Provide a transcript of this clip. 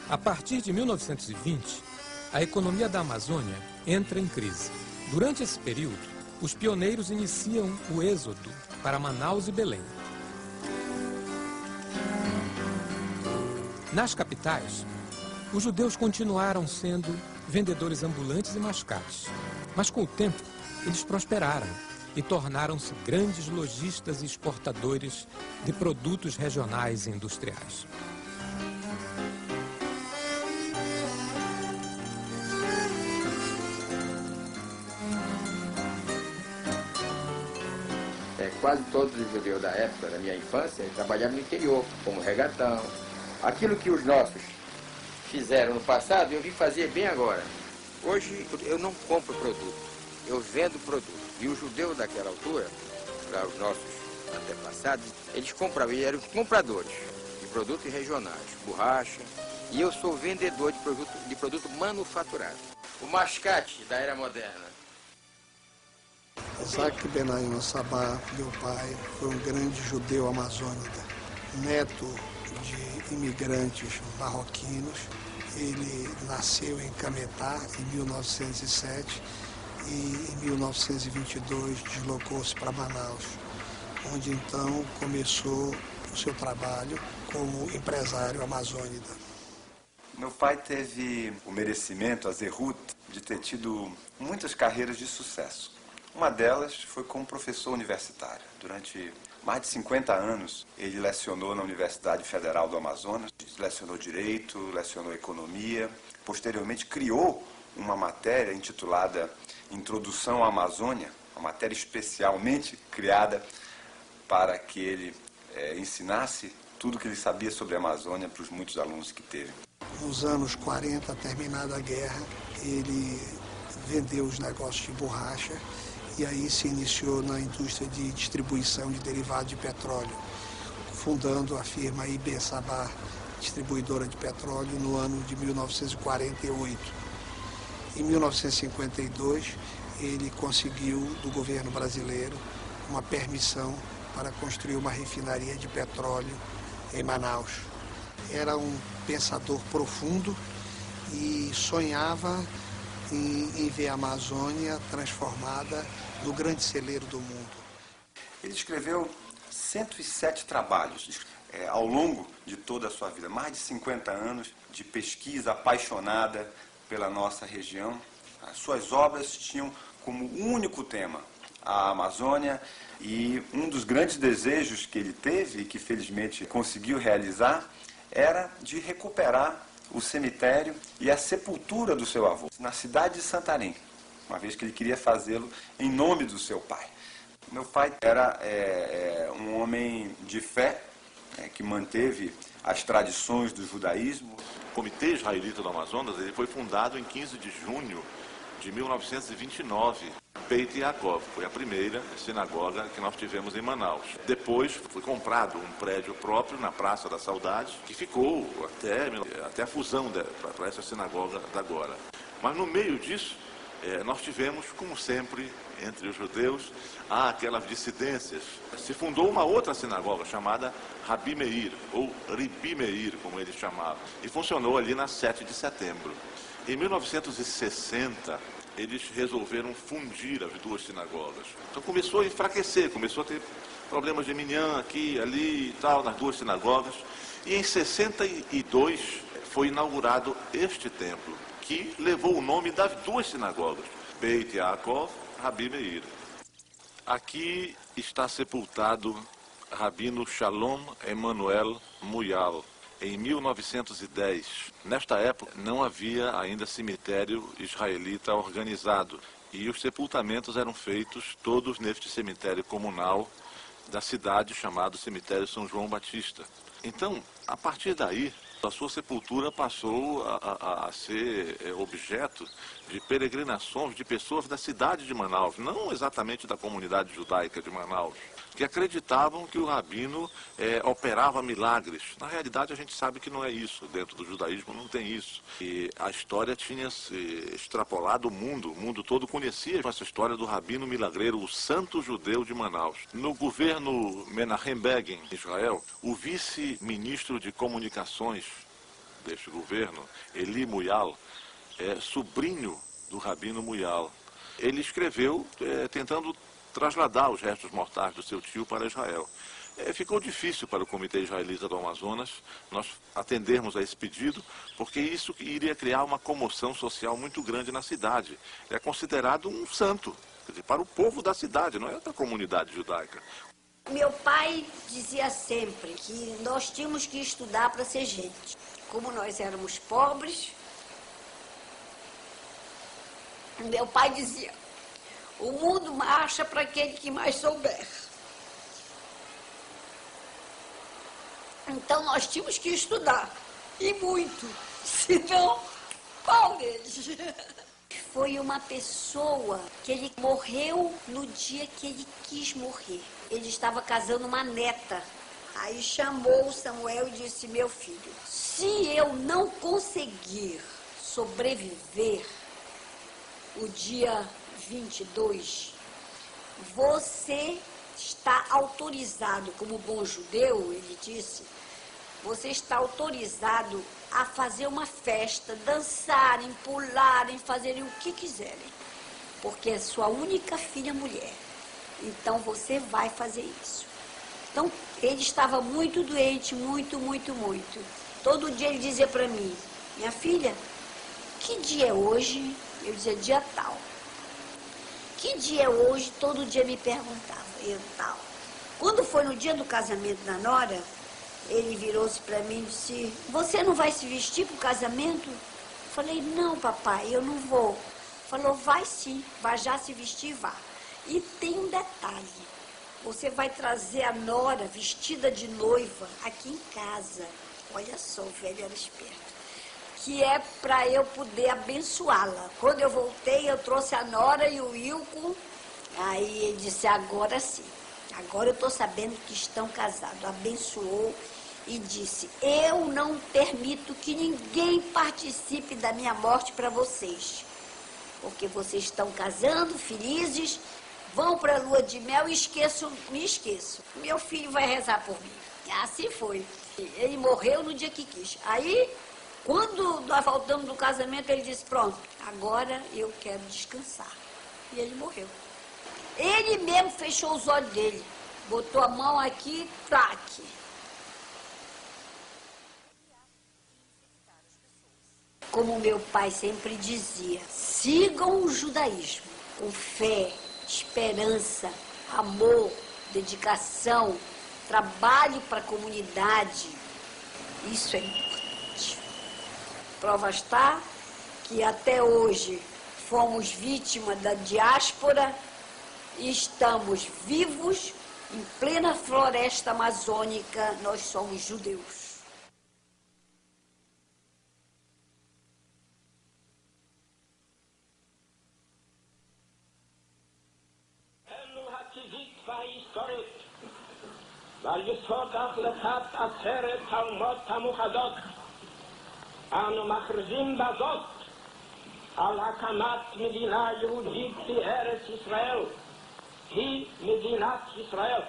A partir de 1920, a economia da Amazônia entra em crise. Durante esse período, os pioneiros iniciam o êxodo para Manaus e Belém. Nas capitais, os judeus continuaram sendo vendedores ambulantes e mascates. Mas com o tempo, eles prosperaram e tornaram-se grandes lojistas e exportadores de produtos regionais e industriais. Quase todos os judeus da época, da minha infância, trabalhavam no interior, como regatão. Aquilo que os nossos fizeram no passado, eu vim fazer bem agora. Hoje eu não compro produto, eu vendo produto. E os judeus daquela altura, para os nossos antepassados, eles compravam, eles eram compradores de produtos regionais, borracha, e eu sou vendedor de produto manufaturado. O mascate da era moderna. Isaac Benaim Sabá, meu pai, foi um grande judeu amazônida, neto de imigrantes marroquinos. Ele nasceu em Cametá em 1907 e em 1922 deslocou-se para Manaus, onde então começou o seu trabalho como empresário amazônida. Meu pai teve o merecimento, a zehut, de ter tido muitas carreiras de sucesso. Uma delas foi como professor universitário. Durante mais de 50 anos, ele lecionou na Universidade Federal do Amazonas, lecionou Direito, lecionou Economia. Posteriormente, criou uma matéria intitulada Introdução à Amazônia, uma matéria especialmente criada para que ele ensinasse tudo o que ele sabia sobre a Amazônia para os muitos alunos que teve. Nos anos 40, terminada a guerra, ele vendeu os negócios de borracha e aí se iniciou na indústria de distribuição de derivados de petróleo, fundando a firma IB Sabá, distribuidora de petróleo, no ano de 1948. Em 1952, ele conseguiu do governo brasileiro uma permissão para construir uma refinaria de petróleo em Manaus. Era um pensador profundo e sonhava em ver a Amazônia transformada no grande celeiro do mundo. Ele escreveu 107 trabalhos ao longo de toda a sua vida, mais de 50 anos de pesquisa apaixonada pela nossa região. As suas obras tinham como único tema a Amazônia, e um dos grandes desejos que ele teve e que felizmente conseguiu realizar era de recuperar o cemitério e a sepultura do seu avô na cidade de Santarém, uma vez que ele queria fazê-lo em nome do seu pai. Meu pai era um homem de fé, que manteve as tradições do judaísmo. O Comitê Israelita do Amazonas ele foi fundado em 15 de junho de 1929. Beit Yaakov foi a primeira sinagoga que nós tivemos em Manaus. Depois foi comprado um prédio próprio na Praça da Saudade, que ficou até a fusão para essa sinagoga da agora. Mas no meio disso, nós tivemos, como sempre, entre os judeus, aquelas dissidências. Se fundou uma outra sinagoga chamada Rabi Meir, ou Ribi Meir, como eles chamavam, e funcionou ali na 7 de setembro. Em 1960, eles resolveram fundir as duas sinagogas. Então começou a enfraquecer, começou a ter problemas de minyan aqui, ali e tal, nas duas sinagogas. E em 62 foi inaugurado este templo, que levou o nome das duas sinagogas, Beit Yaakov, Rabi Meir. Aqui está sepultado Rabino Shalom Emanuel Muyal, em 1910. Nesta época não havia ainda cemitério israelita organizado e os sepultamentos eram feitos todos neste cemitério comunal da cidade chamado Cemitério São João Batista. Então, a partir daí, a sua sepultura passou a ser objeto de peregrinações de pessoas da cidade de Manaus, não exatamente da comunidade judaica de Manaus, que acreditavam que o rabino operava milagres. Na realidade, a gente sabe que não é isso. Dentro do judaísmo não tem isso. E a história tinha se extrapolado o mundo todo conhecia essa história do rabino milagreiro, o santo judeu de Manaus. No governo Menachem Begin, Israel, o vice-ministro de comunicações deste governo, Eli Muyal, é sobrinho do Rabino Muyal. Ele escreveu tentando trasladar os restos mortais do seu tio para Israel. Ficou difícil para o Comitê Israelita do Amazonas nós atendermos a esse pedido, porque isso iria criar uma comoção social muito grande na cidade. É considerado um santo, quer dizer, para o povo da cidade, não é da comunidade judaica. Meu pai dizia sempre que nós tínhamos que estudar para ser gente. Como nós éramos pobres, meu pai dizia, o mundo marcha para aquele que mais souber. Então nós tínhamos que estudar, e muito, senão, pau neles. Foi uma pessoa que ele morreu no dia que ele quis morrer. Ele estava casando uma neta. Aí chamou o Samuel e disse, meu filho, se eu não conseguir sobreviver o dia 22, você está autorizado, como bom judeu, ele disse, você está autorizado a fazer uma festa, dançarem, pularem, fazerem o que quiserem, porque é sua única filha mulher. Então você vai fazer isso. Então ele estava muito doente, muito. Todo dia ele dizia para mim, minha filha, que dia é hoje? Eu dizia, dia tal. Que dia é hoje? Todo dia me perguntava, eu tal. Quando foi no dia do casamento da nora, ele virou-se para mim e disse, você não vai se vestir para o casamento? Eu falei, não, papai, eu não vou. Falou, vai sim, vai já se vestir e vá. E tem um detalhe, você vai trazer a nora vestida de noiva aqui em casa. Olha só, o velho era esperto. Que é para eu poder abençoá-la. Quando eu voltei, eu trouxe a nora e o Wilco. Aí ele disse, agora sim. Agora eu estou sabendo que estão casados. Abençoou e disse, eu não permito que ninguém participe da minha morte para vocês. Porque vocês estão casando, felizes, vão para a lua de mel e me esqueçam. Meu filho vai rezar por mim. Assim foi. Ele morreu no dia que quis. Aí, quando nós voltamos do casamento, ele disse, pronto, agora eu quero descansar. E ele morreu. Ele mesmo fechou os olhos dele, botou a mão aqui, traque. Como meu pai sempre dizia, sigam o judaísmo com fé, esperança, amor, dedicação, trabalho para a comunidade. Isso é importante. Prova está que até hoje fomos vítimas da diáspora e estamos vivos em plena floresta amazônica, nós somos judeus. ביסוד החלטת עצרת האומות המאוחדות אנו מכריזים בזאת על הקמת מדינה יהודית בארץ ישראל, היא מדינת ישראל.